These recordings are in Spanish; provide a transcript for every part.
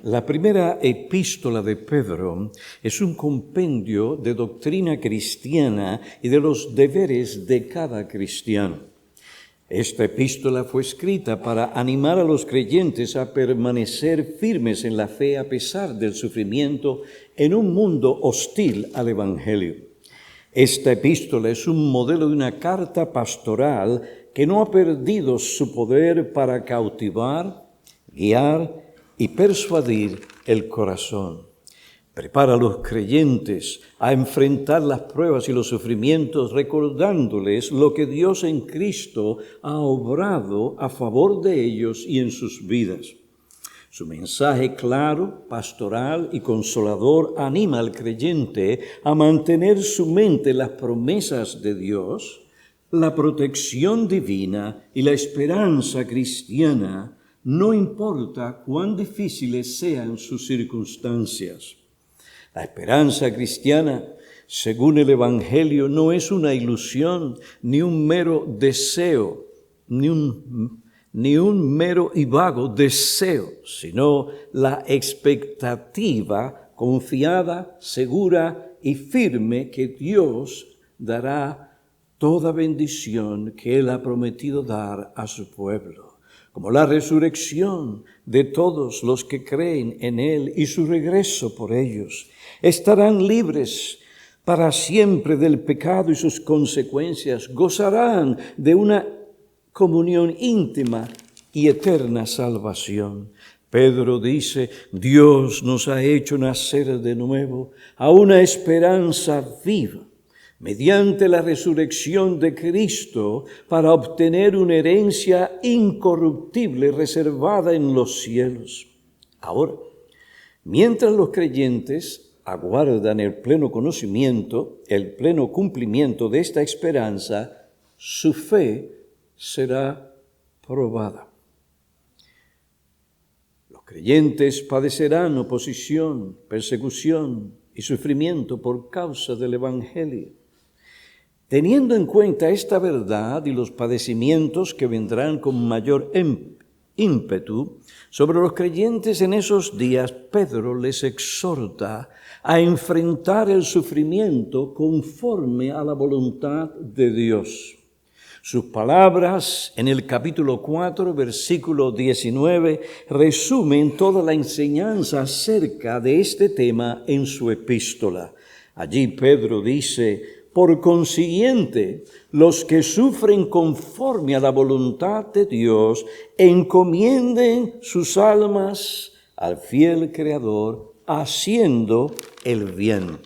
La primera epístola de Pedro es un compendio de doctrina cristiana y de los deberes de cada cristiano. Esta epístola fue escrita para animar a los creyentes a permanecer firmes en la fe a pesar del sufrimiento en un mundo hostil al Evangelio. Esta epístola es un modelo de una carta pastoral que no ha perdido su poder para cautivar, guiar y persuadir el corazón. Prepara a los creyentes a enfrentar las pruebas y los sufrimientos, recordándoles lo que Dios en Cristo ha obrado a favor de ellos y en sus vidas. Su mensaje claro, pastoral y consolador anima al creyente a mantener su mente en las promesas de Dios, la protección divina y la esperanza cristiana, no importa cuán difíciles sean sus circunstancias. La esperanza cristiana, según el Evangelio, no es una ilusión, ni un mero deseo, ni un mero y vago deseo, sino la expectativa confiada, segura y firme que Dios dará toda bendición que Él ha prometido dar a su pueblo, como la resurrección de todos los que creen en Él y su regreso por ellos. Estarán libres para siempre del pecado y sus consecuencias, gozarán de una comunión íntima y eterna salvación. Pedro dice, Dios nos ha hecho nacer de nuevo a una esperanza viva, mediante la resurrección de Cristo, para obtener una herencia incorruptible reservada en los cielos. Ahora, mientras los creyentes aguardan el pleno conocimiento, el pleno cumplimiento de esta esperanza, su fe será probada. Los creyentes padecerán oposición, persecución y sufrimiento por causa del Evangelio. Teniendo en cuenta esta verdad y los padecimientos que vendrán con mayor ímpetu sobre los creyentes en esos días, Pedro les exhorta a enfrentar el sufrimiento conforme a la voluntad de Dios. Sus palabras en el capítulo 4, versículo 19, resumen toda la enseñanza acerca de este tema en su epístola. Allí Pedro dice, por consiguiente, los que sufren conforme a la voluntad de Dios, encomienden sus almas al fiel Creador, haciendo el bien.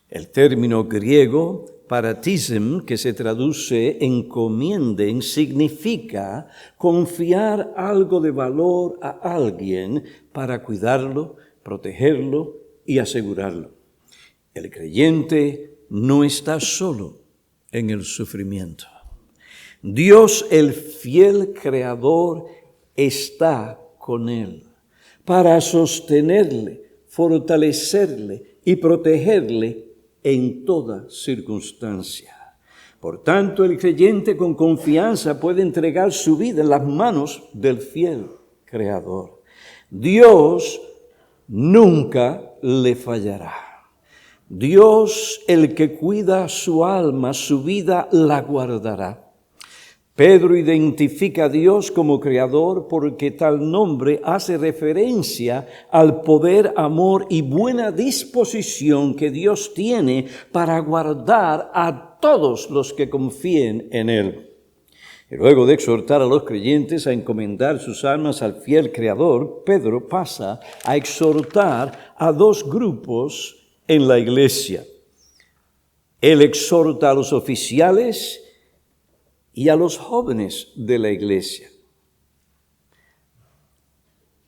El término griego paratism, que se traduce encomienden, significa confiar algo de valor a alguien para cuidarlo, protegerlo y asegurarlo. El creyente no está solo en el sufrimiento. Dios, el fiel Creador, está con él para sostenerle, fortalecerle y protegerle en toda circunstancia. Por tanto, el creyente con confianza puede entregar su vida en las manos del fiel Creador. Dios nunca le fallará. Dios, el que cuida su alma, su vida la guardará. Pedro identifica a Dios como Creador porque tal nombre hace referencia al poder, amor y buena disposición que Dios tiene para guardar a todos los que confíen en Él. Y luego de exhortar a los creyentes a encomendar sus almas al fiel Creador, Pedro pasa a exhortar a dos grupos en la iglesia. Él exhorta a los oficiales y a los jóvenes de la iglesia.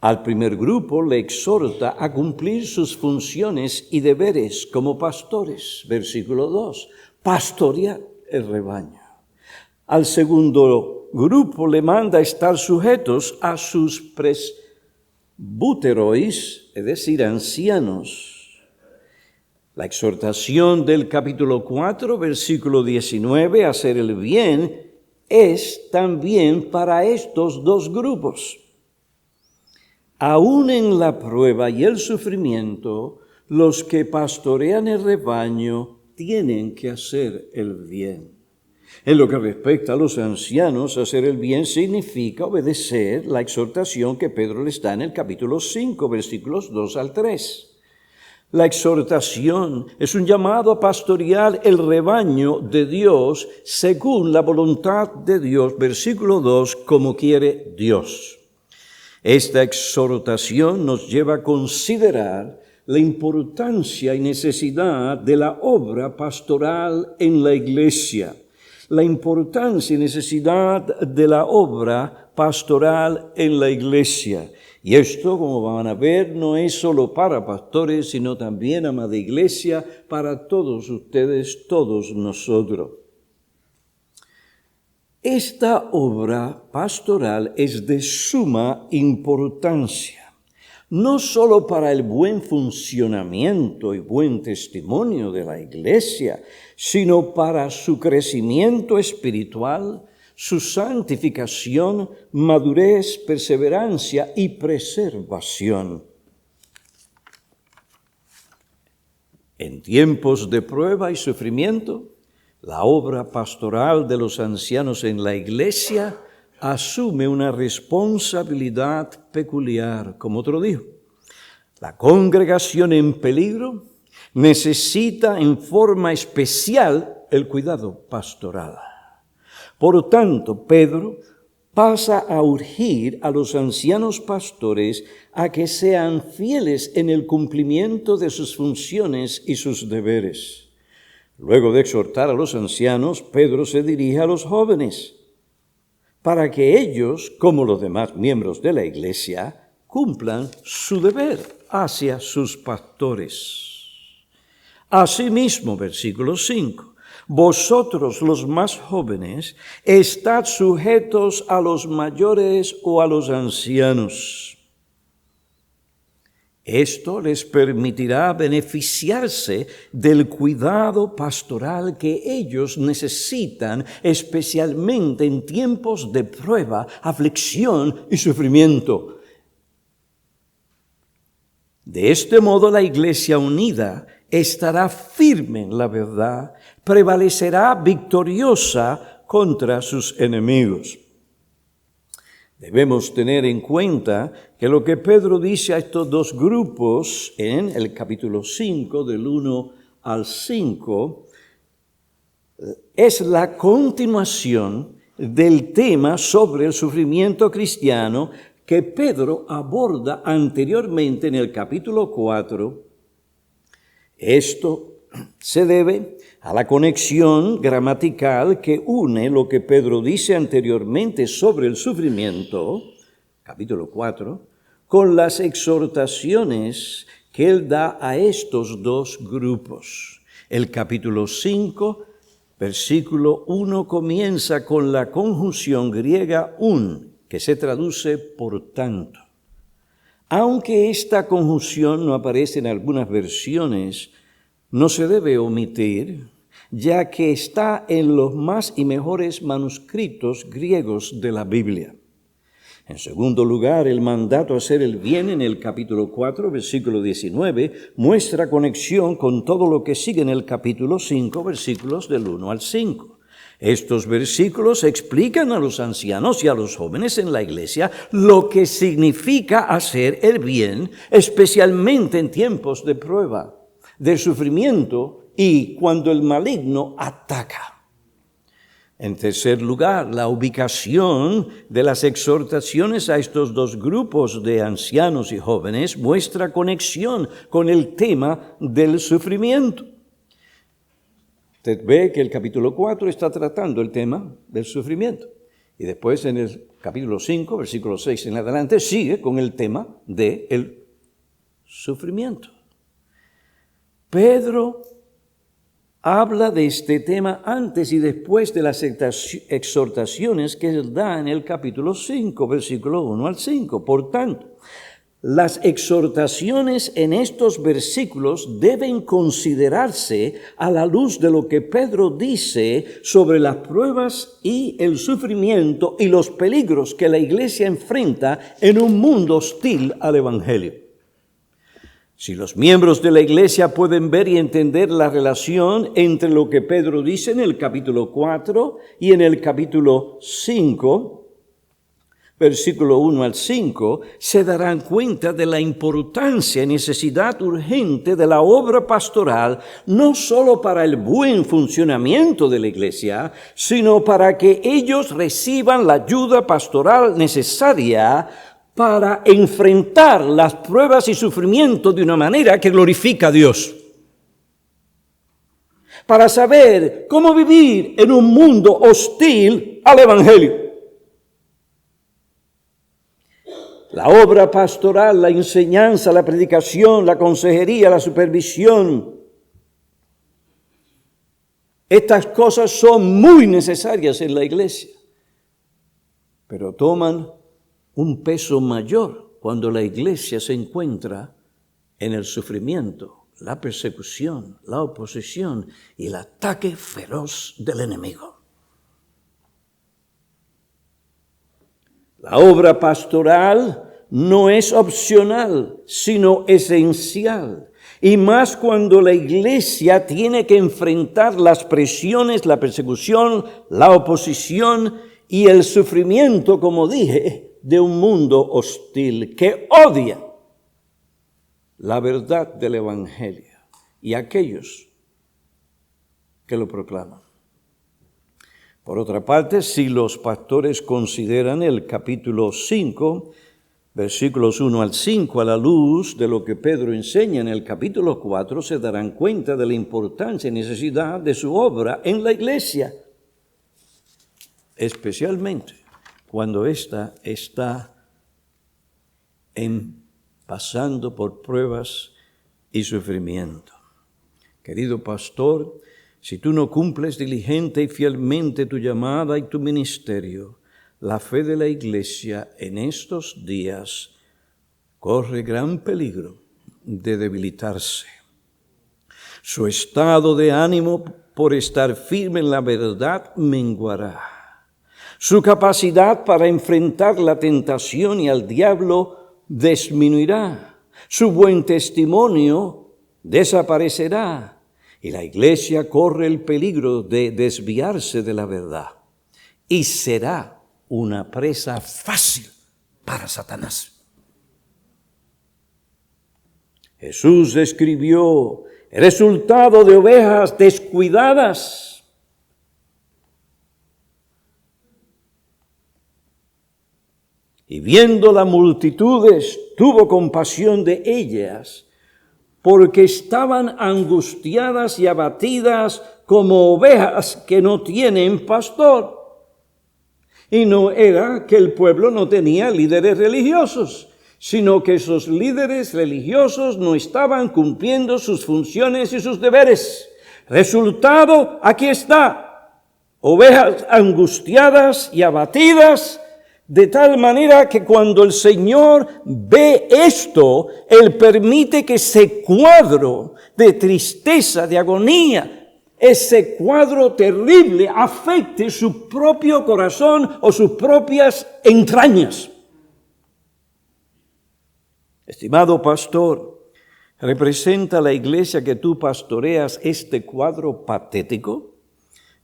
Al primer grupo le exhorta a cumplir sus funciones y deberes como pastores. Versículo 2, pastorear el rebaño. Al segundo grupo le manda estar sujetos a sus presbúteros, es decir, ancianos. La exhortación del capítulo 4, versículo 19, hacer el bien, es también para estos dos grupos. aún en la prueba y el sufrimiento, los que pastorean el rebaño tienen que hacer el bien. En lo que respecta a los ancianos, hacer el bien significa obedecer la exhortación que Pedro les da en el capítulo 5, versículos 2 al 3. La exhortación es un llamado a pastorear el rebaño de Dios según la voluntad de Dios, versículo 2, como quiere Dios. Esta exhortación nos lleva a considerar la importancia y necesidad de la obra pastoral en la iglesia. La importancia y necesidad de la obra pastoral en la iglesia. Y esto, como van a ver, no es solo para pastores, sino también, amada iglesia, para todos ustedes, todos nosotros. Esta obra pastoral es de suma importancia, no solo para el buen funcionamiento y buen testimonio de la iglesia, sino para su crecimiento espiritual, su santificación, madurez, perseverancia y preservación. En tiempos de prueba y sufrimiento, la obra pastoral de los ancianos en la iglesia asume una responsabilidad peculiar, como otro dijo. La congregación en peligro necesita en forma especial el cuidado pastoral. Por tanto, Pedro pasa a urgir a los ancianos pastores a que sean fieles en el cumplimiento de sus funciones y sus deberes. Luego de exhortar a los ancianos, Pedro se dirige a los jóvenes para que ellos, como los demás miembros de la iglesia, cumplan su deber hacia sus pastores. Asimismo, versículo 5. Vosotros, los más jóvenes, estad sujetos a los mayores o a los ancianos. Esto les permitirá beneficiarse del cuidado pastoral que ellos necesitan, especialmente en tiempos de prueba, aflicción y sufrimiento. De este modo, la iglesia unida estará firme en la verdad, prevalecerá victoriosa contra sus enemigos. Debemos tener en cuenta que lo que Pedro dice a estos dos grupos en el capítulo 5, del 1 al 5, es la continuación del tema sobre el sufrimiento cristiano que Pedro aborda anteriormente en el capítulo 4. Esto se debe a la conexión gramatical que une lo que Pedro dice anteriormente sobre el sufrimiento, capítulo 4, con las exhortaciones que él da a estos dos grupos. El capítulo 5, versículo 1, comienza con la conjunción griega un, que se traduce por tanto. Aunque esta conjunción no aparece en algunas versiones, no se debe omitir, ya que está en los más y mejores manuscritos griegos de la Biblia. En segundo lugar, el mandato a hacer el bien en el capítulo 4, versículo 19, muestra conexión con todo lo que sigue en el capítulo 5, versículos del 1 al 5. Estos versículos explican a los ancianos y a los jóvenes en la iglesia lo que significa hacer el bien, especialmente en tiempos de prueba, de sufrimiento y cuando el maligno ataca. En tercer lugar, la ubicación de las exhortaciones a estos dos grupos de ancianos y jóvenes muestra conexión con el tema del sufrimiento. Usted ve que el capítulo 4 está tratando el tema del sufrimiento. Y después en el capítulo 5, versículo 6 en adelante, sigue con el tema del sufrimiento. Pedro habla de este tema antes y después de las exhortaciones que él da en el capítulo 5, versículo 1 al 5. Por tanto, Las exhortaciones en estos versículos deben considerarse a la luz de lo que Pedro dice sobre las pruebas y el sufrimiento y los peligros que la iglesia enfrenta en un mundo hostil al Evangelio. Si los miembros de la iglesia pueden ver y entender la relación entre lo que Pedro dice en el capítulo 4 y en el capítulo 5, versículo 1 al 5, se darán cuenta de la importancia y necesidad urgente de la obra pastoral, no solo para el buen funcionamiento de la iglesia, sino para que ellos reciban la ayuda pastoral necesaria para enfrentar las pruebas y sufrimientos de una manera que glorifica a Dios. Para saber cómo vivir en un mundo hostil al Evangelio. La obra pastoral, la enseñanza, la predicación, la consejería, la supervisión. Estas cosas son muy necesarias en la iglesia, pero toman un peso mayor cuando la iglesia se encuentra en el sufrimiento, la persecución, la oposición y el ataque feroz del enemigo. La obra pastoral no es opcional, sino esencial. Y más cuando la iglesia tiene que enfrentar las presiones, la persecución, la oposición y el sufrimiento, como dije, de un mundo hostil que odia la verdad del Evangelio y aquellos que lo proclaman. Por otra parte, si los pastores consideran el capítulo 5, versículos 1 al 5, a la luz de lo que Pedro enseña en el capítulo 4, se darán cuenta de la importancia y necesidad de su obra en la iglesia, especialmente cuando ésta está pasando por pruebas y sufrimiento. Querido pastor, si tú no cumples diligente y fielmente tu llamada y tu ministerio, la fe de la iglesia en estos días corre gran peligro de debilitarse. Su estado de ánimo por estar firme en la verdad menguará. Su capacidad para enfrentar la tentación y al diablo disminuirá. Su buen testimonio desaparecerá. Y la iglesia corre el peligro de desviarse de la verdad y será una presa fácil para Satanás. Jesús describió el resultado de ovejas descuidadas. Y viendo las multitudes, tuvo compasión de ellas, porque estaban angustiadas y abatidas como ovejas que no tienen pastor. Y no era que el pueblo no tenía líderes religiosos, sino que esos líderes religiosos no estaban cumpliendo sus funciones y sus deberes. Resultado, aquí está: ovejas angustiadas y abatidas, de tal manera que cuando el Señor ve esto, Él permite que ese cuadro de tristeza, de agonía, ese cuadro terrible afecte su propio corazón o sus propias entrañas. Estimado pastor, ¿representa la iglesia que tú pastoreas este cuadro patético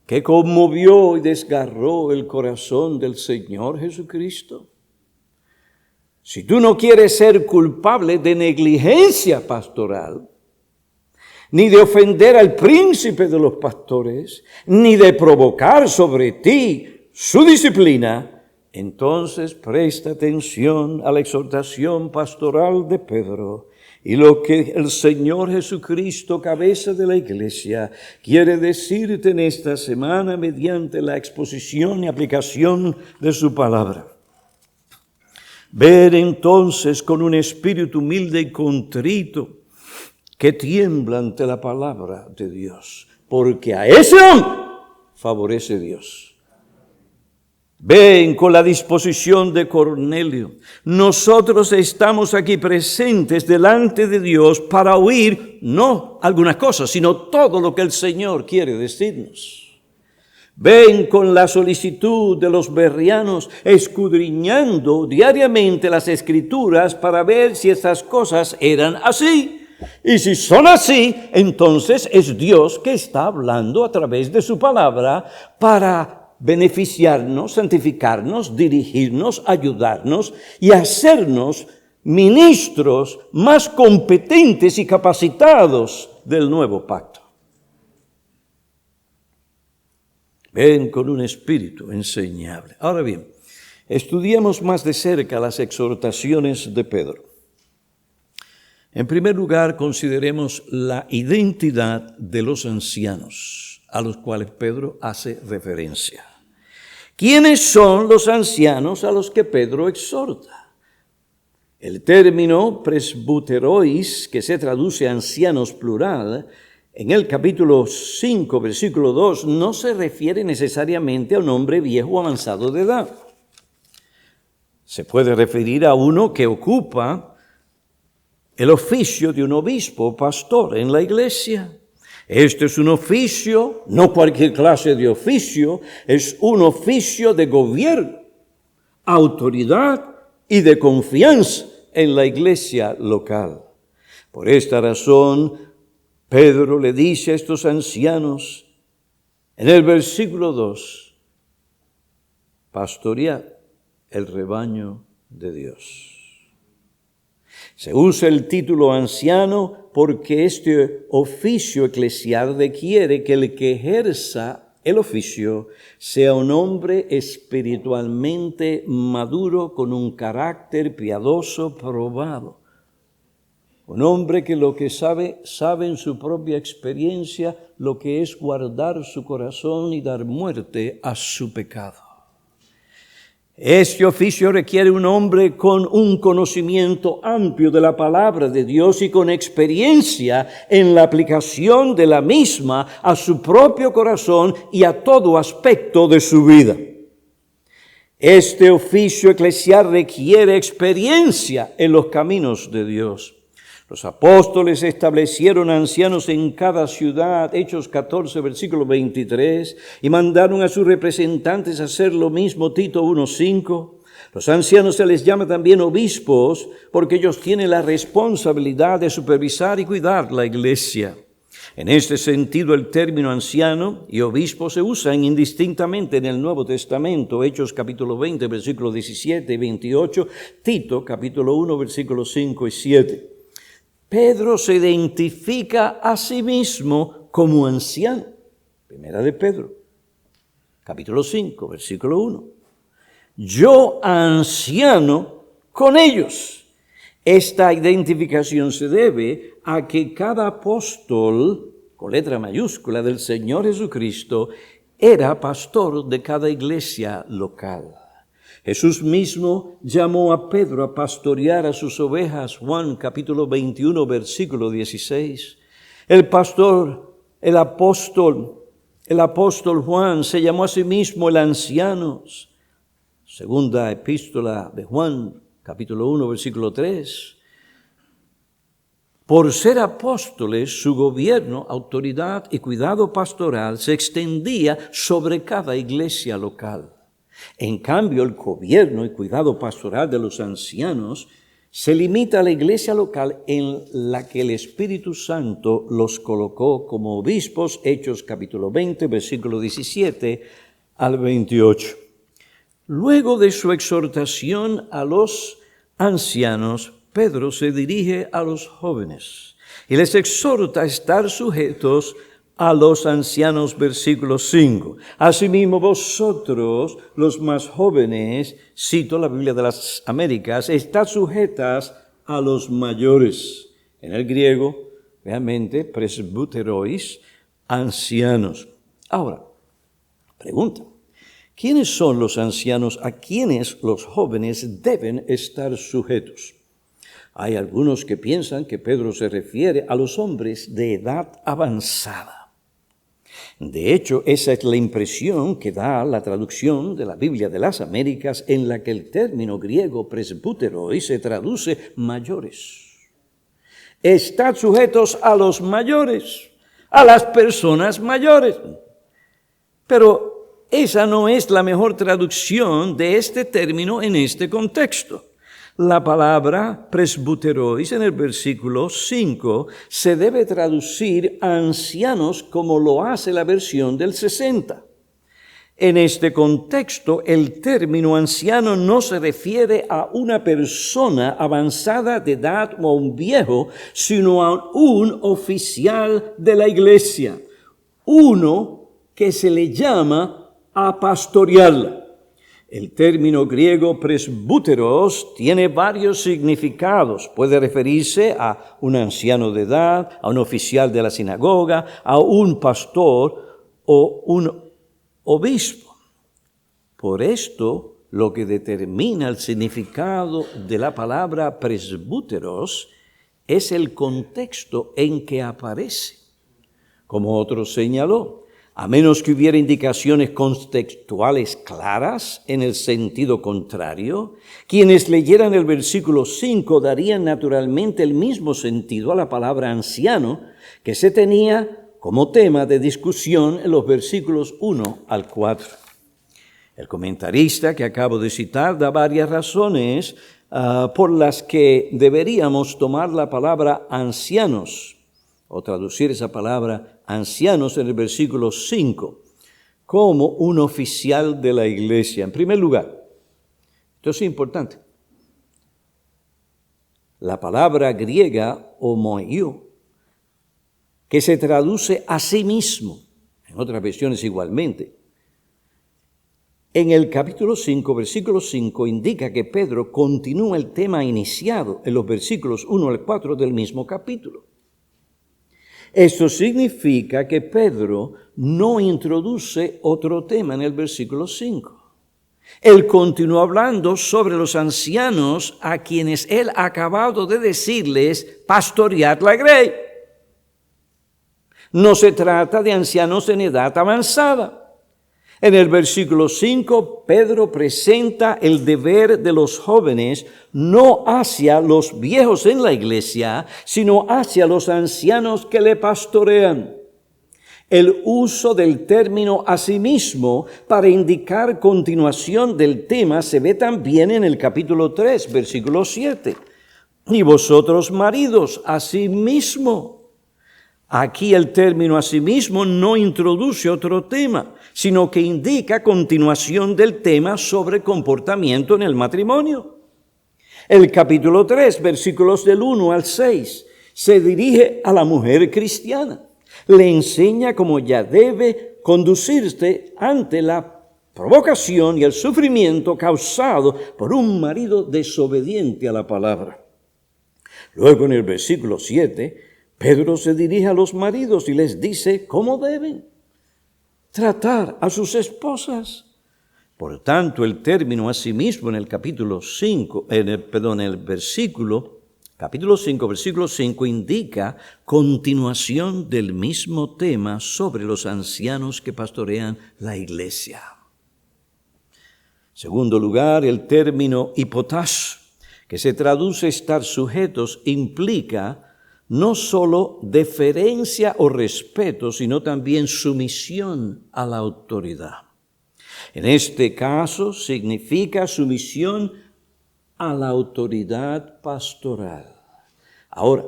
que conmovió y desgarró el corazón del Señor Jesucristo? Si tú no quieres ser culpable de negligencia pastoral, ni de ofender al príncipe de los pastores, ni de provocar sobre ti su disciplina, entonces presta atención a la exhortación pastoral de Pedro y lo que el Señor Jesucristo, cabeza de la iglesia, quiere decirte en esta semana mediante la exposición y aplicación de su palabra. Ver entonces con un espíritu humilde y contrito que tiembla ante la palabra de Dios, porque a ese hombre favorece Dios. Ven con la disposición de Cornelio. Nosotros estamos aquí presentes delante de Dios para oír no algunas cosas, sino todo lo que el Señor quiere decirnos. Ven con la solicitud de los bereanos, escudriñando diariamente las Escrituras para ver si esas cosas eran así. Y si son así, entonces es Dios que está hablando a través de su palabra para beneficiarnos, santificarnos, dirigirnos, ayudarnos y hacernos ministros más competentes y capacitados del nuevo pacto. Ven con un espíritu enseñable. Ahora bien, estudiemos más de cerca las exhortaciones de Pedro. En primer lugar, consideremos la identidad de los ancianos a los cuales Pedro hace referencia. ¿Quiénes son los ancianos a los que Pedro exhorta? El término presbuterois, que se traduce ancianos plural, en el capítulo 5, versículo 2, no se refiere necesariamente a un hombre viejo o avanzado de edad. Se puede referir a uno que ocupa el oficio de un obispo o pastor en la iglesia. Este es un oficio, no cualquier clase de oficio, es un oficio de gobierno, autoridad y de confianza en la iglesia local. Por esta razón, Pedro le dice a estos ancianos en el versículo 2, pastoread el rebaño de Dios. Se usa el título anciano porque este oficio eclesial requiere que el que ejerza el oficio sea un hombre espiritualmente maduro con un carácter piadoso probado. Un hombre que lo que sabe en su propia experiencia lo que es guardar su corazón y dar muerte a su pecado. Este oficio requiere un hombre con un conocimiento amplio de la palabra de Dios y con experiencia en la aplicación de la misma a su propio corazón y a todo aspecto de su vida. Este oficio eclesial requiere experiencia en los caminos de Dios. Los apóstoles establecieron ancianos en cada ciudad, Hechos 14, versículo 23, y mandaron a sus representantes a hacer lo mismo, Tito 1:5. Los ancianos se les llama también obispos porque ellos tienen la responsabilidad de supervisar y cuidar la iglesia. En este sentido, el término anciano y obispo se usan indistintamente en el Nuevo Testamento, Hechos capítulo 20, versículos 17 y 28, Tito capítulo 1, versículos 5 y 7. Pedro se identifica a sí mismo como anciano. Primera de Pedro, capítulo 5, versículo 1. Yo anciano con ellos. Esta identificación se debe a que cada apóstol, con letra mayúscula, del Señor Jesucristo, era pastor de cada iglesia local. Jesús mismo llamó a Pedro a pastorear a sus ovejas, Juan capítulo 21, versículo 16. El apóstol Juan se llamó a sí mismo el anciano. Segunda epístola de Juan, capítulo 1, versículo 3. Por ser apóstoles, su gobierno, autoridad y cuidado pastoral se extendía sobre cada iglesia local. En cambio, el gobierno y cuidado pastoral de los ancianos se limita a la iglesia local en la que el Espíritu Santo los colocó como obispos, Hechos capítulo 20, versículo 17 al 28. Luego de su exhortación a los ancianos, Pedro se dirige a los jóvenes y les exhorta a estar sujetos a los ancianos, versículo 5. Asimismo, vosotros, los más jóvenes, cito la Biblia de las Américas, estad sujetas a los mayores. En el griego, realmente, presbuterois, ancianos. Ahora, pregunta, ¿quiénes son los ancianos a quienes los jóvenes deben estar sujetos? Hay algunos que piensan que Pedro se refiere a los hombres de edad avanzada. De hecho, esa es la impresión que da la traducción de la Biblia de las Américas, en la que el término griego presbúteroi se traduce mayores. Estad sujetos a los mayores, a las personas mayores. Pero esa no es la mejor traducción de este término en este contexto. La palabra presbúterois en el versículo 5 se debe traducir a ancianos como lo hace la versión del 60. En este contexto, el término anciano no se refiere a una persona avanzada de edad o a un viejo, sino a un oficial de la iglesia, uno que se le llama a pastorearla. El término griego presbúteros tiene varios significados. Puede referirse a un anciano de edad, a un oficial de la sinagoga, a un pastor o un obispo. Por esto, lo que determina el significado de la palabra presbúteros es el contexto en que aparece. Como otro señaló, a menos que hubiera indicaciones contextuales claras en el sentido contrario, quienes leyeran el versículo 5 darían naturalmente el mismo sentido a la palabra anciano que se tenía como tema de discusión en los versículos 1 al 4. El comentarista que acabo de citar da varias razones por las que deberíamos tomar la palabra ancianos, o traducir esa palabra ancianos en el versículo 5, como un oficial de la iglesia. En primer lugar, esto es importante, la palabra griega homoiou, que se traduce a sí mismo, en otras versiones igualmente, en el capítulo 5, versículo 5, indica que Pedro continúa el tema iniciado en los versículos 1 al 4 del mismo capítulo. Esto significa que Pedro no introduce otro tema en el versículo 5. Él continúa hablando sobre los ancianos a quienes él ha acabado de decirles pastoread la grey. No se trata de ancianos en edad avanzada. En el versículo 5, Pedro presenta el deber de los jóvenes no hacia los viejos en la iglesia, sino hacia los ancianos que le pastorean. El uso del término asimismo para indicar continuación del tema se ve también en el capítulo 3, versículo 7. Y vosotros, maridos, asimismo. Aquí el término asimismo no introduce otro tema, sino que indica continuación del tema sobre comportamiento en el matrimonio. El capítulo 3, versículos del 1 al 6, se dirige a la mujer cristiana. Le enseña cómo ya debe conducirse ante la provocación y el sufrimiento causado por un marido desobediente a la palabra. Luego en el versículo 7, Pedro se dirige a los maridos y les dice cómo deben tratar a sus esposas. Por tanto, el término asimismo en el capítulo 5, capítulo 5, versículo 5, indica continuación del mismo tema sobre los ancianos que pastorean la iglesia. Segundo lugar, el término hipotasso, que se traduce estar sujetos, implica no solo deferencia o respeto, sino también sumisión a la autoridad. En este caso significa sumisión a la autoridad pastoral. Ahora,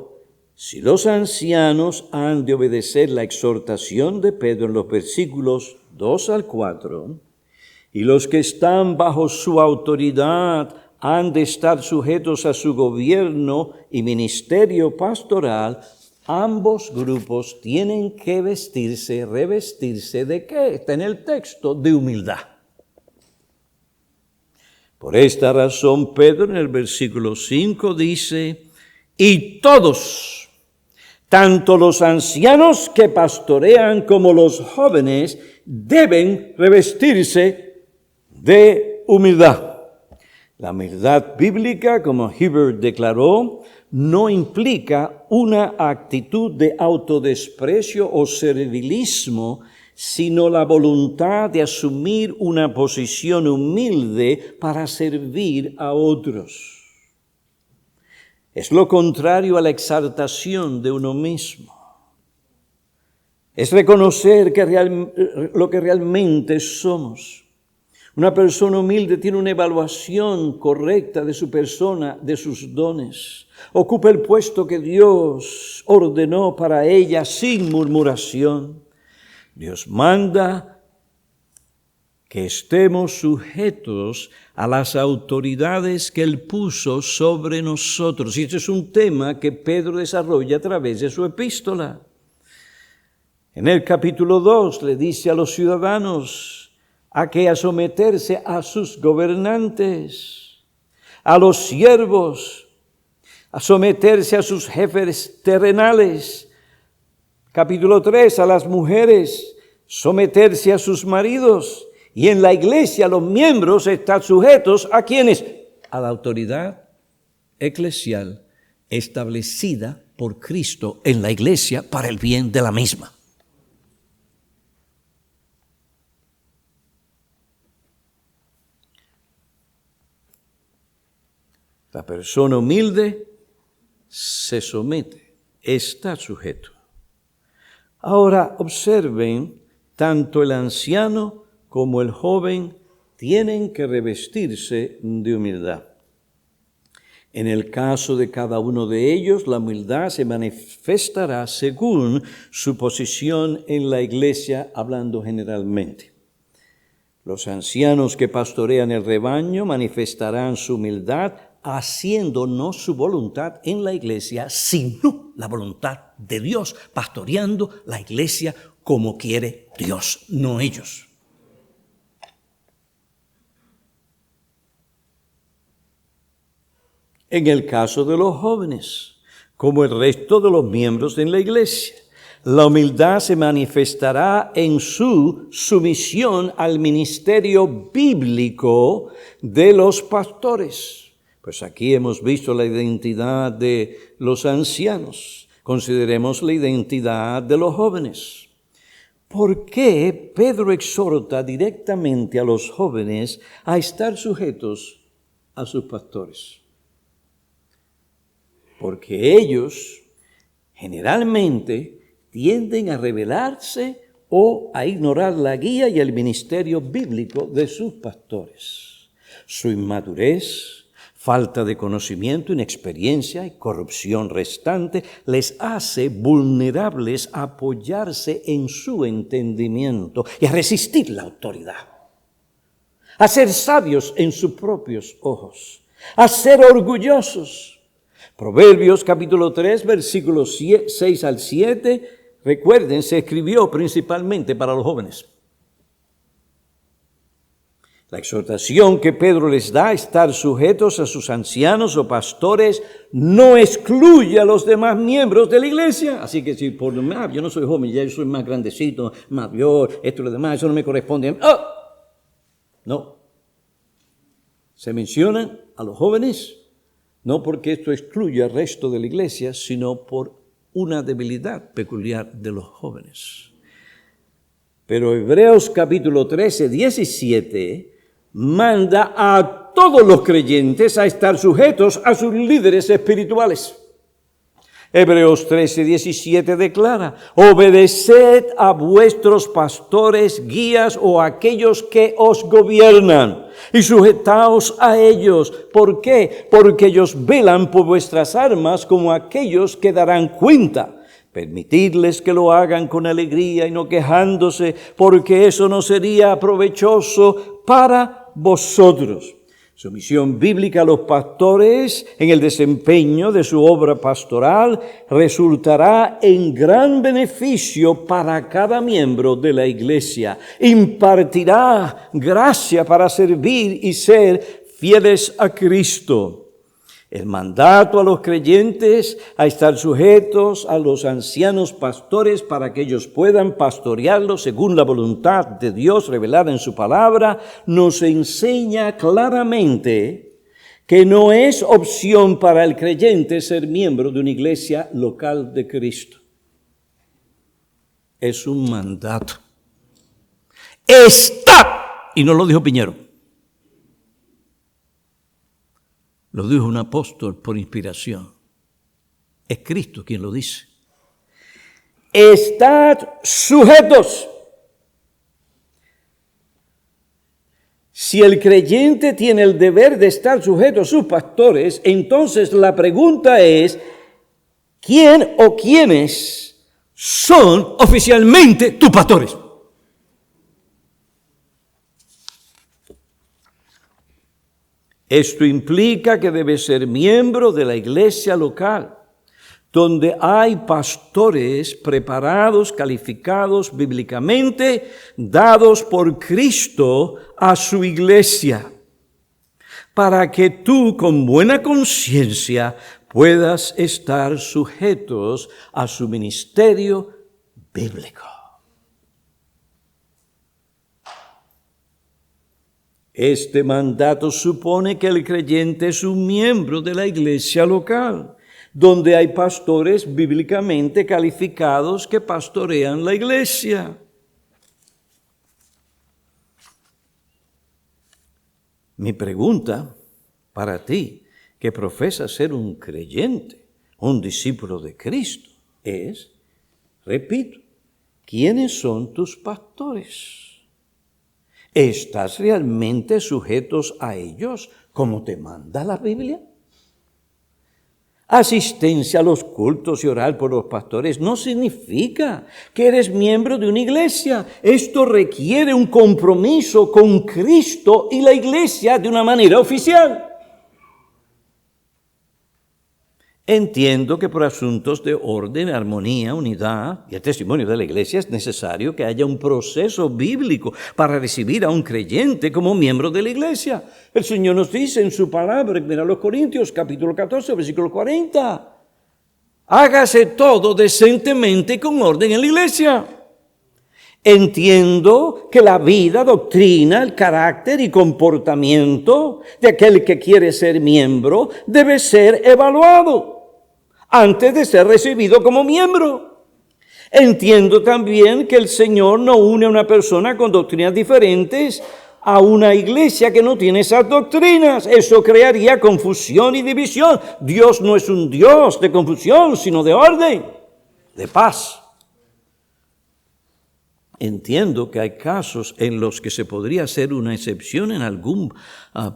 si los ancianos han de obedecer la exhortación de Pedro en los versículos 2 al 4, y los que están bajo su autoridad han de estar sujetos a su gobierno y ministerio pastoral, ambos grupos tienen que revestirse ¿de qué? Está en el texto, de humildad. Por esta razón, Pedro en el versículo 5 dice, y todos, tanto los ancianos que pastorean como los jóvenes, deben revestirse de humildad. La humildad bíblica, como Hibbert declaró, no implica una actitud de autodesprecio o servilismo sino la voluntad de asumir una posición humilde para servir a otros. Es lo contrario a la exaltación de uno mismo. Es reconocer lo que realmente somos. Una persona humilde tiene una evaluación correcta de su persona, de sus dones. Ocupa el puesto que Dios ordenó para ella sin murmuración. Dios manda que estemos sujetos a las autoridades que Él puso sobre nosotros. Y este es un tema que Pedro desarrolla a través de su epístola. En el capítulo 2 le dice a los ciudadanos a someterse a sus gobernantes, a los siervos, a someterse a sus jefes terrenales. Capítulo 3, a las mujeres, someterse a sus maridos. Y en la iglesia los miembros están sujetos ¿a quiénes? A la autoridad eclesial establecida por Cristo en la iglesia para el bien de la misma. La persona humilde se somete, está sujeto. Ahora observen, tanto el anciano como el joven tienen que revestirse de humildad. En el caso de cada uno de ellos, la humildad se manifestará según su posición en la iglesia, hablando generalmente. Los ancianos que pastorean el rebaño manifestarán su humildad haciendo no su voluntad en la iglesia, sino la voluntad de Dios, pastoreando la iglesia como quiere Dios, no ellos. En el caso de los jóvenes, como el resto de los miembros en la iglesia, la humildad se manifestará en su sumisión al ministerio bíblico de los pastores. Pues aquí hemos visto la identidad de los ancianos. Consideremos la identidad de los jóvenes. ¿Por qué Pedro exhorta directamente a los jóvenes a estar sujetos a sus pastores? Porque ellos generalmente tienden a rebelarse o a ignorar la guía y el ministerio bíblico de sus pastores. Su inmadurez, falta de conocimiento, inexperiencia y corrupción restante les hace vulnerables a apoyarse en su entendimiento y a resistir la autoridad, a ser sabios en sus propios ojos, a ser orgullosos. Proverbios capítulo 3, versículos 6 al 7, recuerden, se escribió principalmente para los jóvenes. La exhortación que Pedro les da a estar sujetos a sus ancianos o pastores no excluye a los demás miembros de la iglesia. Así que si por yo no soy joven, ya yo soy más grandecito, mayor, esto y lo demás, eso no me corresponde. ¡Oh! No. Se mencionan a los jóvenes, no porque esto excluya al resto de la iglesia, sino por una debilidad peculiar de los jóvenes. Pero Hebreos capítulo 13, 17 manda a todos los creyentes a estar sujetos a sus líderes espirituales. Hebreos 13, 17 declara: obedeced a vuestros pastores, guías o aquellos que os gobiernan, y sujetaos a ellos. ¿Por qué? Porque ellos velan por vuestras almas como aquellos que darán cuenta. Permitidles que lo hagan con alegría y no quejándose, porque eso no sería provechoso para vosotros. Sumisión bíblica a los pastores en el desempeño de su obra pastoral resultará en gran beneficio para cada miembro de la iglesia. Impartirá gracia para servir y ser fieles a Cristo. El mandato a los creyentes a estar sujetos a los ancianos pastores para que ellos puedan pastorearlos según la voluntad de Dios revelada en su palabra, nos enseña claramente que no es opción para el creyente ser miembro de una iglesia local de Cristo. Es un mandato. está, y no lo dijo Piñero, lo dijo un apóstol por inspiración. Es Cristo quien lo dice. Estad sujetos. Si el creyente tiene el deber de estar sujeto a sus pastores, entonces la pregunta es, ¿quién o quiénes son oficialmente tus pastores? Esto implica que debes ser miembro de la iglesia local, donde hay pastores preparados, calificados bíblicamente, dados por Cristo a su iglesia, para que tú con buena conciencia puedas estar sujetos a su ministerio bíblico. Este mandato supone que el creyente es un miembro de la iglesia local, donde hay pastores bíblicamente calificados que pastorean la iglesia. Mi pregunta para ti, que profesas ser un creyente, un discípulo de Cristo, es, repito, ¿quiénes son tus pastores? ¿Estás realmente sujetos a ellos como te manda la Biblia? Asistencia a los cultos y orar por los pastores no significa que eres miembro de una iglesia. Esto requiere un compromiso con Cristo y la iglesia de una manera oficial. Entiendo que por asuntos de orden, armonía, unidad y el testimonio de la iglesia es necesario que haya un proceso bíblico para recibir a un creyente como miembro de la iglesia. El Señor nos dice en su palabra, mira los Corintios, capítulo 14, versículo 40. Hágase todo decentemente y con orden en la iglesia. Entiendo que la vida, doctrina, el carácter y comportamiento de aquel que quiere ser miembro debe ser evaluado antes de ser recibido como miembro. Entiendo también que el Señor no une a una persona con doctrinas diferentes a una iglesia que no tiene esas doctrinas. Eso crearía confusión y división. Dios no es un Dios de confusión, sino de orden, de paz. Entiendo que hay casos en los que se podría hacer una excepción en algún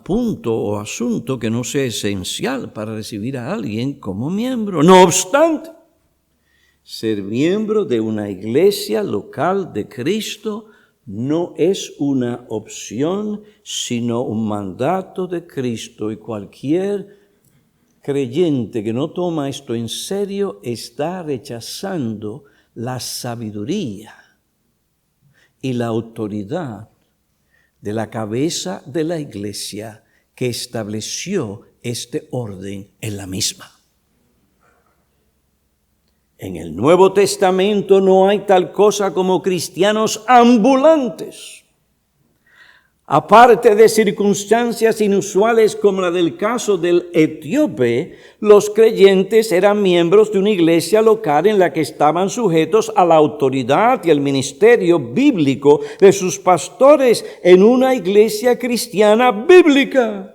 punto o asunto que no sea esencial para recibir a alguien como miembro. No obstante, ser miembro de una iglesia local de Cristo no es una opción, sino un mandato de Cristo, y cualquier creyente que no toma esto en serio está rechazando la sabiduría y la autoridad de la cabeza de la iglesia que estableció este orden en la misma. En el Nuevo Testamento no hay tal cosa como cristianos ambulantes. Aparte de circunstancias inusuales como la del caso del etíope, los creyentes eran miembros de una iglesia local en la que estaban sujetos a la autoridad y el ministerio bíblico de sus pastores en una iglesia cristiana bíblica.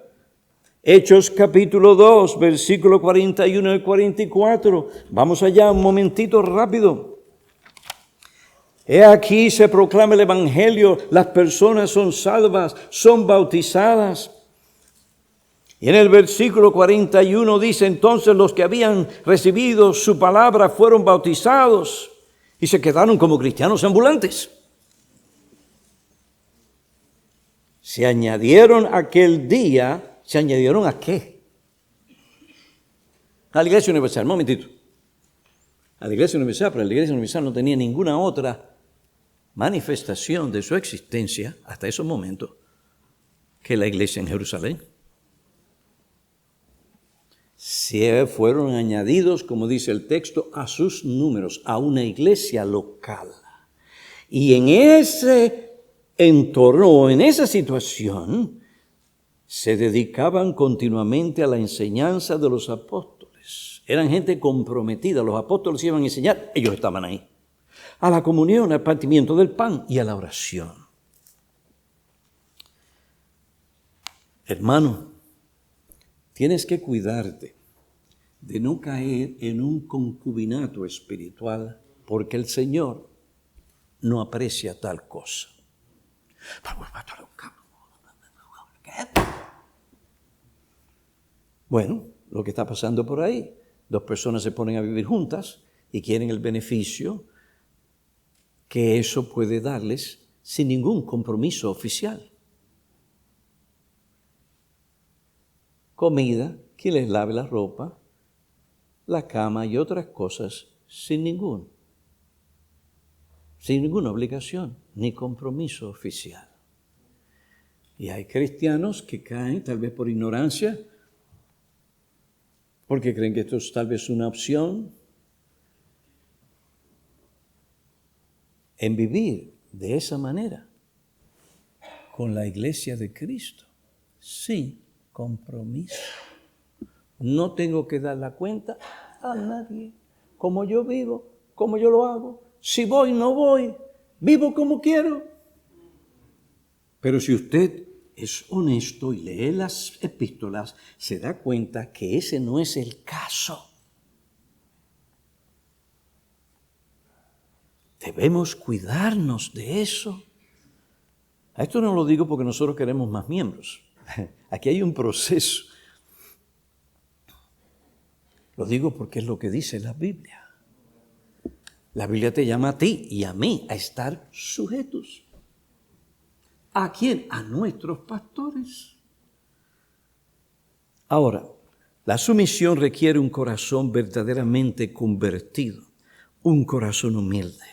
Hechos capítulo 2, versículo 41 y 44. Vamos allá un momentito rápido. He aquí se proclama el evangelio, las personas son salvas, son bautizadas. Y en el versículo 41 dice, entonces los que habían recibido su palabra fueron bautizados y se quedaron como cristianos ambulantes. Se añadieron aquel día, ¿se añadieron a qué? A la iglesia universal, un momentito. A la iglesia universal, pero la iglesia universal no tenía ninguna otra manifestación de su existencia hasta ese momento que la iglesia en Jerusalén. Se fueron añadidos, como dice el texto, a sus números, a una iglesia local. Y en ese entorno, en esa situación, se dedicaban continuamente a la enseñanza de los apóstoles. Eran gente comprometida, los apóstoles iban a enseñar, ellos estaban ahí. A la comunión, al partimiento del pan y a la oración. Hermano, tienes que cuidarte de no caer en un concubinato espiritual, porque el Señor no aprecia tal cosa. Bueno, lo que está pasando por ahí, 2 personas se ponen a vivir juntas y quieren el beneficio que eso puede darles sin ningún compromiso oficial. Comida, que les lave la ropa, la cama y otras cosas sin ninguna obligación ni compromiso oficial. Y hay cristianos que caen, tal vez por ignorancia, porque creen que esto es tal vez una opción, en vivir de esa manera con la iglesia de Cristo, sin compromiso. No tengo que dar la cuenta a nadie. Como yo vivo, como yo lo hago. Si voy, no voy. Vivo como quiero. Pero si usted es honesto y lee las epístolas, se da cuenta que ese no es el caso. Debemos cuidarnos de eso. A esto no lo digo porque nosotros queremos más miembros. Aquí hay un proceso. Lo digo porque es lo que dice la Biblia. La Biblia te llama a ti y a mí a estar sujetos. ¿A quién? A nuestros pastores. Ahora, la sumisión requiere un corazón verdaderamente convertido, un corazón humilde.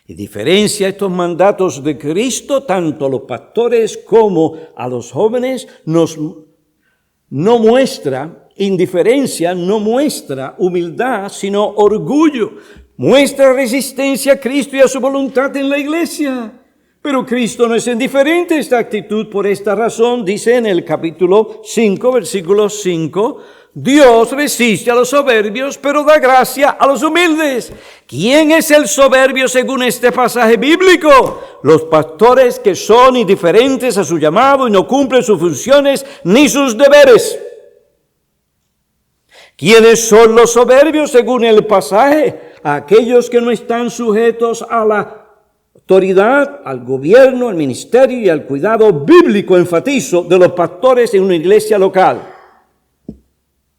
Y diferencia estos mandatos de Cristo, tanto a los pastores como a los jóvenes, no muestra indiferencia, no muestra humildad, sino orgullo. Muestra resistencia a Cristo y a su voluntad en la iglesia. Pero Cristo no es indiferente a esta actitud. Por esta razón, dice en el capítulo 5, versículo 5, Dios resiste a los soberbios, pero da gracia a los humildes. ¿Quién es el soberbio según este pasaje bíblico? Los pastores que son indiferentes a su llamado y no cumplen sus funciones ni sus deberes. ¿Quiénes son los soberbios según el pasaje? Aquellos que no están sujetos a la autoridad, al gobierno, al ministerio y al cuidado bíblico, enfatizo, de los pastores en una iglesia local.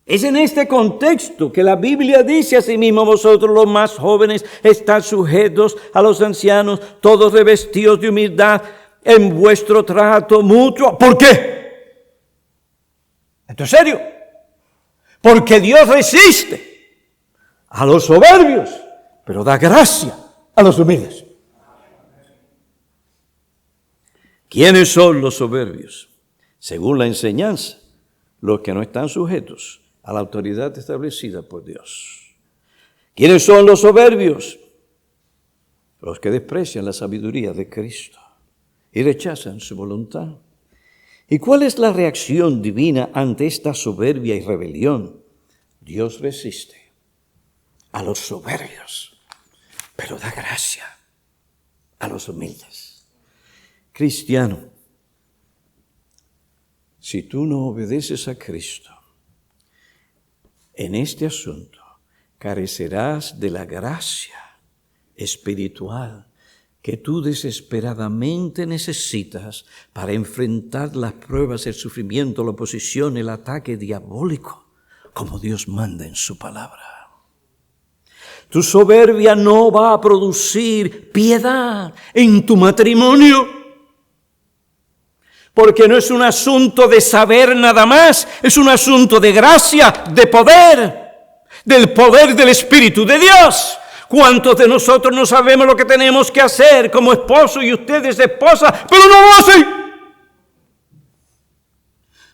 Es en este contexto que la Biblia dice a sí mismo: vosotros los más jóvenes están sujetos a los ancianos, todos revestidos de humildad en vuestro trato mutuo. ¿Por qué? ¿Esto es serio? Porque Dios resiste a los soberbios, pero da gracia a los humildes. ¿Quiénes son los soberbios? Según la enseñanza, los que no están sujetos a la autoridad establecida por Dios. ¿Quiénes son los soberbios? Los que desprecian la sabiduría de Cristo y rechazan su voluntad. ¿Y cuál es la reacción divina ante esta soberbia y rebelión? Dios resiste a los soberbios, pero da gracia a los humildes. Cristiano, si tú no obedeces a Cristo en este asunto, carecerás de la gracia espiritual que tú desesperadamente necesitas para enfrentar las pruebas, el sufrimiento, la oposición, el ataque diabólico, como Dios manda en su palabra. Tu soberbia no va a producir piedad en tu matrimonio, porque no es un asunto de saber nada más, es un asunto de gracia, de poder, del poder del Espíritu de Dios. ¿Cuántos de nosotros no sabemos lo que tenemos que hacer como esposo y ustedes esposa, pero no lo hacen?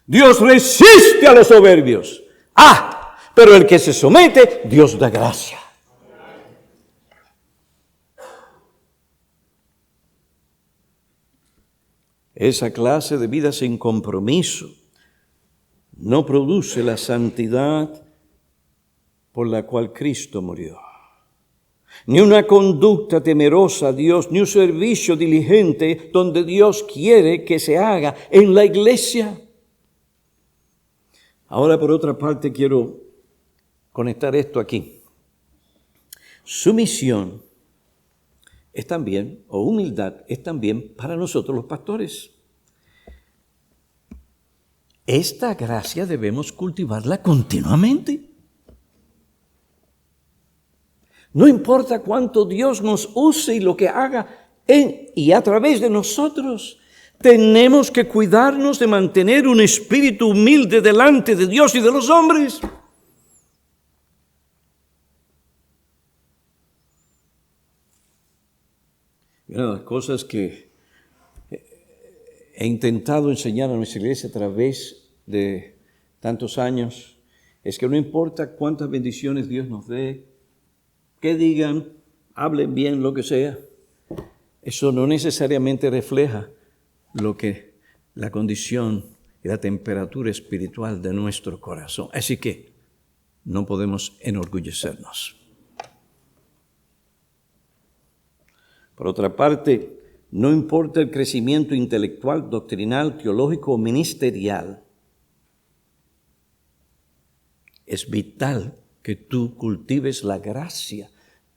Dios resiste a los soberbios. Pero el que se somete, Dios da gracia. Esa clase de vida sin compromiso no produce la santidad por la cual Cristo murió. Ni una conducta temerosa a Dios, ni un servicio diligente donde Dios quiere que se haga en la iglesia. Ahora, por otra parte, quiero conectar esto aquí. Sumisión es también, o humildad es también para nosotros los pastores. Esta gracia debemos cultivarla continuamente. No importa cuánto Dios nos use y lo que haga en y a través de nosotros, tenemos que cuidarnos de mantener un espíritu humilde delante de Dios y de los hombres. Una de las cosas que he intentado enseñar a nuestra iglesia a través de tantos años es que no importa cuántas bendiciones Dios nos dé, que digan, hablen bien, lo que sea, eso no necesariamente refleja lo que la condición y la temperatura espiritual de nuestro corazón. Así que no podemos enorgullecernos. Por otra parte, no importa el crecimiento intelectual, doctrinal, teológico o ministerial, es vital que tú cultives la gracia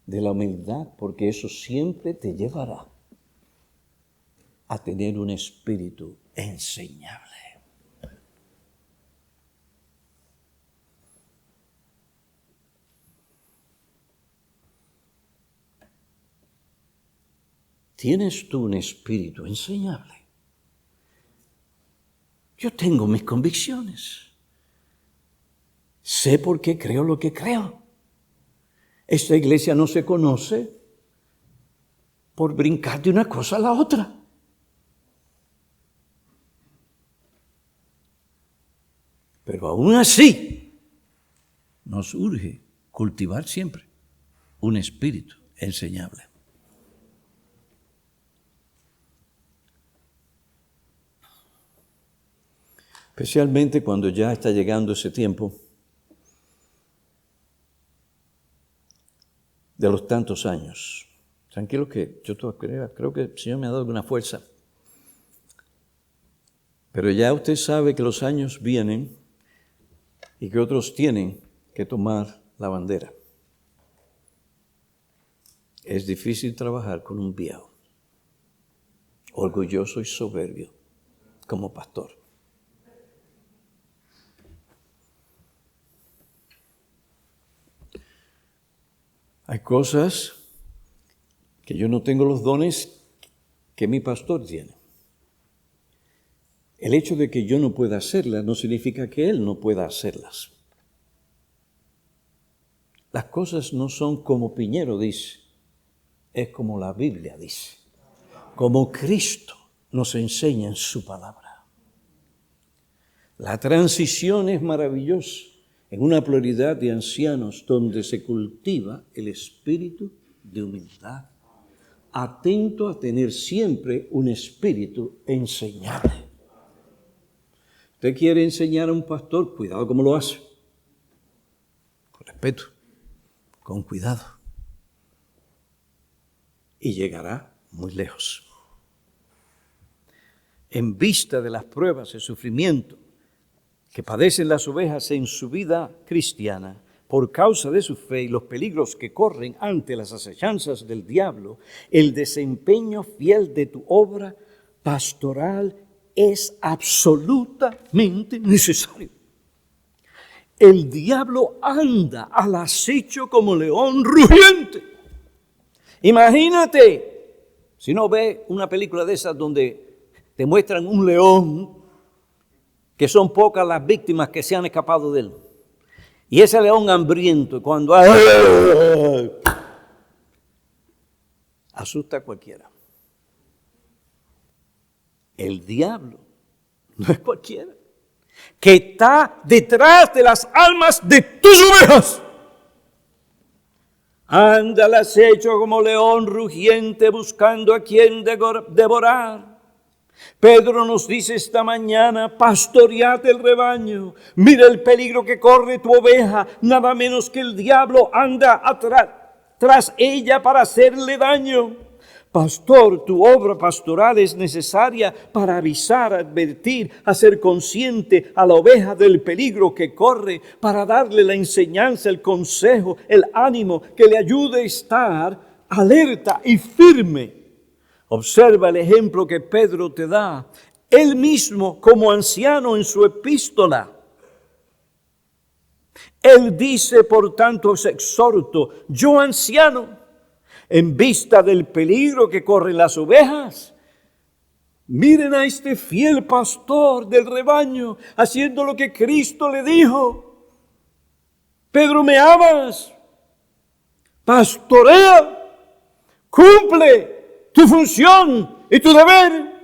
de la humildad, porque eso siempre te llevará a tener un espíritu enseñable. ¿Tienes tú un espíritu enseñable? Yo tengo mis convicciones. Sé por qué creo lo que creo. Esta iglesia no se conoce por brincar de una cosa a la otra. Pero aún así, nos urge cultivar siempre un espíritu enseñable. Especialmente cuando ya está llegando ese tiempo de los tantos años. Tranquilo que yo creo que el Señor me ha dado alguna fuerza. Pero ya usted sabe que los años vienen y que otros tienen que tomar la bandera. Es difícil trabajar con un viejo, orgulloso y soberbio, como pastor. Hay cosas que yo no tengo los dones que mi pastor tiene. El hecho de que yo no pueda hacerlas no significa que él no pueda hacerlas. Las cosas no son como Piñero dice, es como la Biblia dice, como Cristo nos enseña en su palabra. La transición es maravillosa en una pluralidad de ancianos donde se cultiva el espíritu de humildad, atento a tener siempre un espíritu enseñable. Usted quiere enseñar a un pastor, cuidado cómo lo hace. Con respeto, con cuidado. Y llegará muy lejos. En vista de las pruebas y sufrimiento que padecen las ovejas en su vida cristiana por causa de su fe y los peligros que corren ante las acechanzas del diablo, el desempeño fiel de tu obra pastoral es absolutamente necesario. El diablo anda al acecho como león rugiente. Imagínate, si no ve una película de esas donde te muestran un león, que son pocas las víctimas que se han escapado de él. Y ese león hambriento, cuando asusta a cualquiera. El diablo no es cualquiera, que está detrás de las almas de tus ovejas. Anda al acecho como león rugiente buscando a quien devorar. Pedro nos dice esta mañana, pastoread el rebaño. Mira el peligro que corre tu oveja, nada menos que el diablo anda tras ella para hacerle daño. Pastor, tu obra pastoral es necesaria para avisar, advertir, hacer consciente a la oveja del peligro que corre, para darle la enseñanza, el consejo, el ánimo que le ayude a estar alerta y firme. Observa el ejemplo que Pedro te da, él mismo como anciano en su epístola. Él dice, por tanto, os exhorto, yo anciano, en vista del peligro que corren las ovejas. Miren a este fiel pastor del rebaño haciendo lo que Cristo le dijo. Pedro, ¿me amas? Pastorea, cumple tu función y tu deber.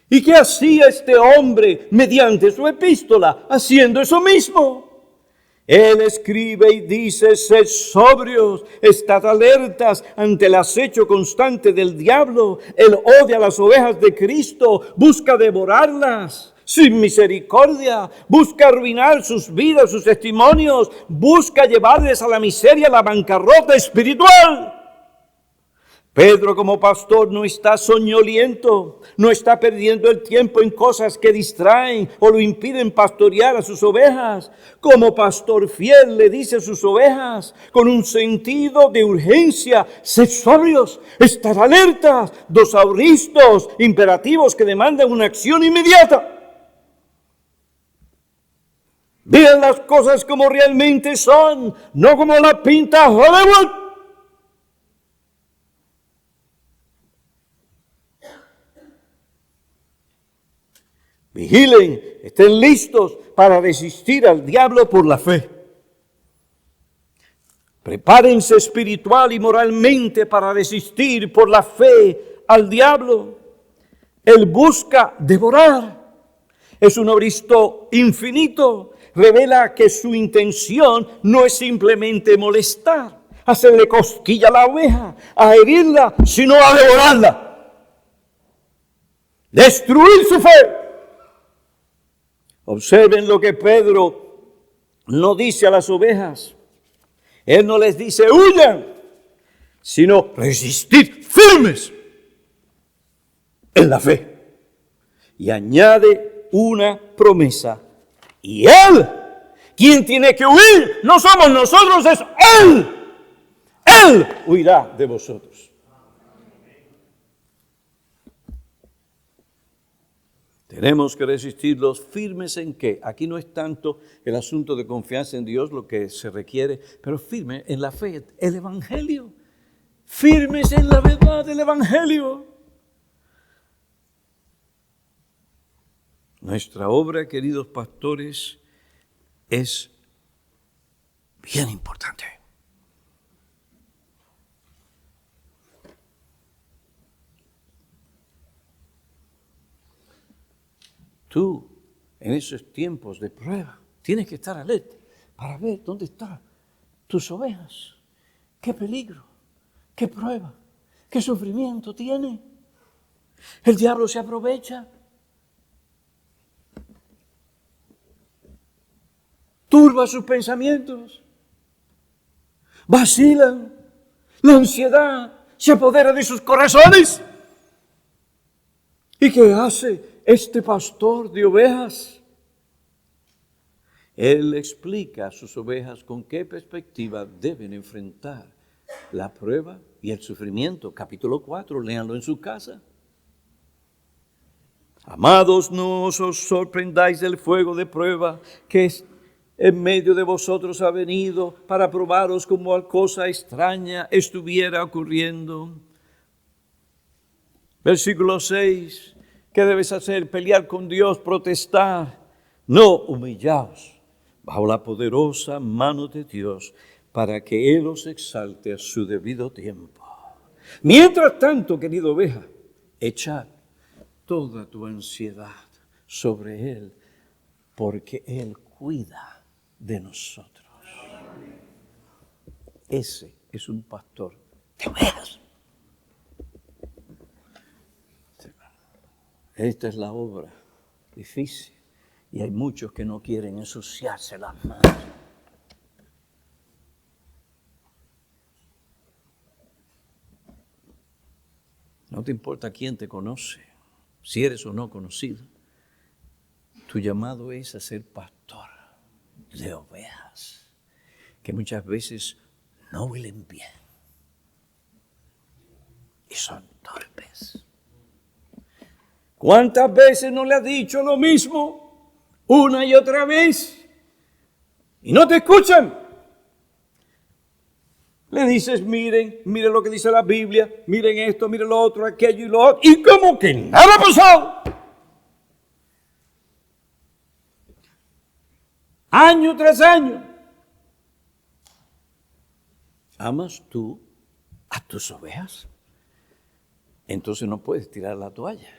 ¿Y qué hacía este hombre mediante su epístola? Haciendo eso mismo. Él escribe y dice, sed sobrios, estad alertas ante el acecho constante del diablo. Él odia a las ovejas de Cristo, busca devorarlas sin misericordia, busca arruinar sus vidas, sus testimonios, busca llevarles a la miseria, a la bancarrota espiritual. Pedro como pastor no está soñoliento, no está perdiendo el tiempo en cosas que distraen o lo impiden pastorear a sus ovejas. Como pastor fiel le dice a sus ovejas con un sentido de urgencia, sed sobrios, estad alertas, dos auristos imperativos que demandan una acción inmediata. Vean las cosas como realmente son, no como la pinta Hollywood. Vigilen, estén listos para resistir al diablo por la fe. Prepárense espiritual y moralmente para resistir por la fe al diablo. Él busca devorar. Es un auristo infinito. Revela que su intención no es simplemente molestar, hacerle cosquilla a la oveja, a herirla, sino a devorarla. Destruir su fe. Observen lo que Pedro no dice a las ovejas. Él no les dice huyan, sino resistir firmes en la fe. Y añade una promesa. Y Él, quien tiene que huir, no somos nosotros, es Él. Él huirá de vosotros. Tenemos que resistirlos firmes en qué. Aquí no es tanto el asunto de confianza en Dios lo que se requiere, pero firme en la fe, el Evangelio. Firmes en la verdad del Evangelio. Nuestra obra, queridos pastores, es bien importante. Tú, en esos tiempos de prueba, tienes que estar alerta para ver dónde están tus ovejas. ¿Qué peligro? ¿Qué prueba? ¿Qué sufrimiento tiene? El diablo se aprovecha. Turba sus pensamientos. Vacilan. La ansiedad se apodera de sus corazones. ¿Y qué hace este pastor de ovejas? Él explica a sus ovejas con qué perspectiva deben enfrentar la prueba y el sufrimiento. Capítulo 4, léanlo en su casa. Amados, no os sorprendáis del fuego de prueba que en medio de vosotros ha venido para probaros como a cosa extraña estuviera ocurriendo. Versículo 6. ¿Qué debes hacer? Pelear con Dios, protestar. No, humillaos bajo la poderosa mano de Dios para que Él os exalte a su debido tiempo. Mientras tanto, querido oveja, echad toda tu ansiedad sobre Él, porque Él cuida de nosotros. Ese es un pastor de ovejas. Esta es la obra difícil y hay muchos que no quieren ensuciarse las manos. No te importa quién te conoce, si eres o no conocido. Tu llamado es a ser pastor de ovejas, que muchas veces no huelen bien y son torpes. ¿Cuántas veces no le has dicho lo mismo una y otra vez y no te escuchan? Le dices, miren lo que dice la Biblia, miren esto, miren lo otro, aquello y lo otro, y como que nada ha pasado. Año tras año. ¿Amas tú a tus ovejas? Entonces no puedes tirar la toalla.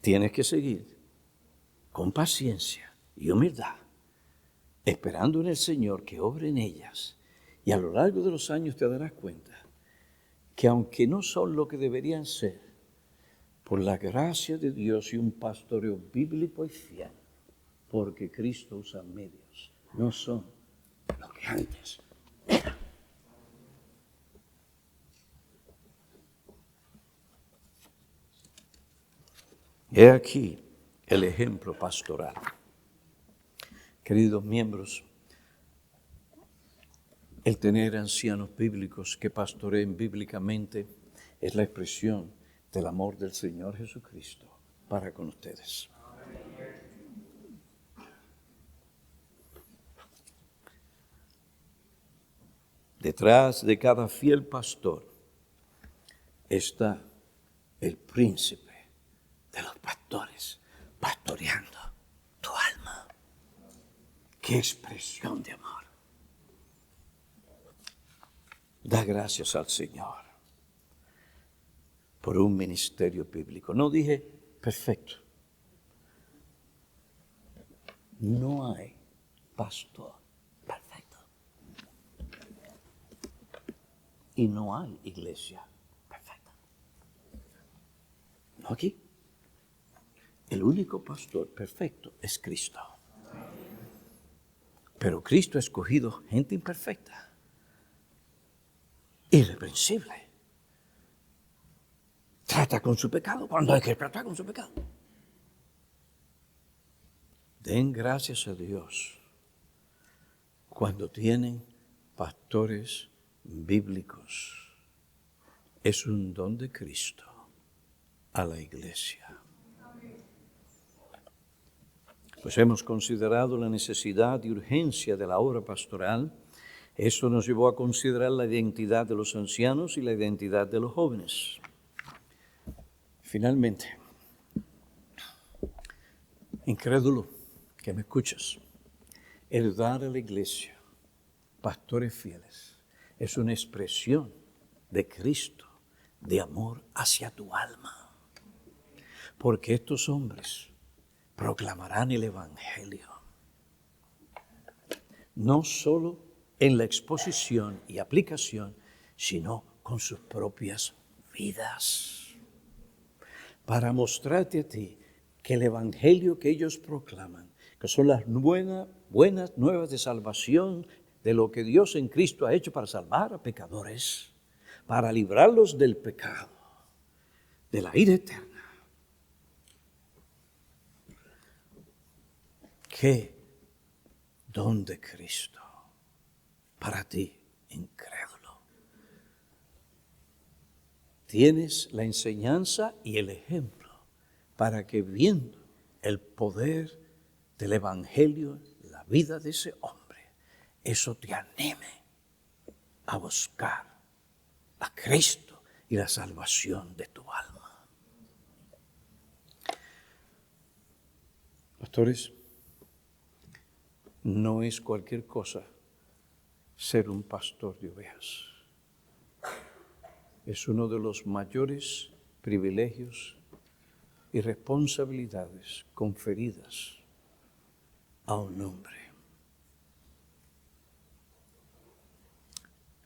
Tienes que seguir con paciencia y humildad, esperando en el Señor que obre en ellas. Y a lo largo de los años te darás cuenta que aunque no son lo que deberían ser, por la gracia de Dios y un pastoreo bíblico y fiel, porque Cristo usa medios, no son lo que antes eran. He aquí el ejemplo pastoral. Queridos miembros, el tener ancianos bíblicos que pastoreen bíblicamente es la expresión del amor del Señor Jesucristo para con ustedes. Detrás de cada fiel pastor está el príncipe de los pastores, pastoreando tu alma. ¡Qué expresión de amor! Da gracias al Señor por un ministerio bíblico. No dije perfecto. No hay pastor perfecto. Y no hay iglesia perfecta. No aquí. El único pastor perfecto es Cristo. Pero Cristo ha escogido gente imperfecta, irreprensible. Trata con su pecado cuando hay que tratar con su pecado. Den gracias a Dios cuando tienen pastores bíblicos. Es un don de Cristo a la iglesia. Pues hemos considerado la necesidad y urgencia de la obra pastoral. Esto nos llevó a considerar la identidad de los ancianos y la identidad de los jóvenes. Finalmente, incrédulo que me escuchas, el dar a la iglesia pastores fieles es una expresión de Cristo, de amor hacia tu alma. Porque estos hombres proclamarán el Evangelio, no solo en la exposición y aplicación, sino con sus propias vidas, para mostrarte a ti que el Evangelio que ellos proclaman, que son las buenas nuevas de salvación, de lo que Dios en Cristo ha hecho para salvar a pecadores, para librarlos del pecado, de la ira eterna. ¡Qué don de Cristo para ti, incrédulo! Tienes la enseñanza y el ejemplo para que, viendo el poder del Evangelio en la vida de ese hombre, eso te anime a buscar a Cristo y la salvación de tu alma. Pastores, no es cualquier cosa ser un pastor de ovejas. Es uno de los mayores privilegios y responsabilidades conferidas a un hombre.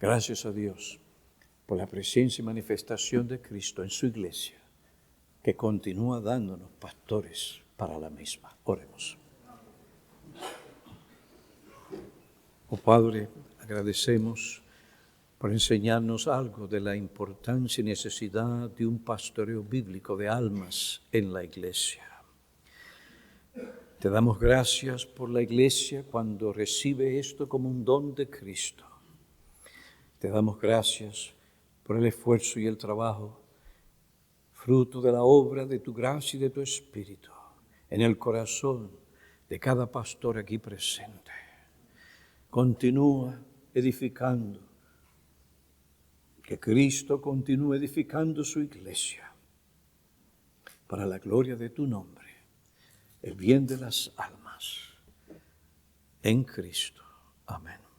Gracias a Dios por la presencia y manifestación de Cristo en su iglesia, que continúa dándonos pastores para la misma. Oremos. Oh Padre, agradecemos por enseñarnos algo de la importancia y necesidad de un pastoreo bíblico de almas en la iglesia. Te damos gracias por la iglesia cuando recibe esto como un don de Cristo. Te damos gracias por el esfuerzo y el trabajo, fruto de la obra de tu gracia y de tu Espíritu, en el corazón de cada pastor aquí presente. Continúa edificando, que Cristo continúe edificando su iglesia, para la gloria de tu nombre, el bien de las almas, en Cristo. Amén.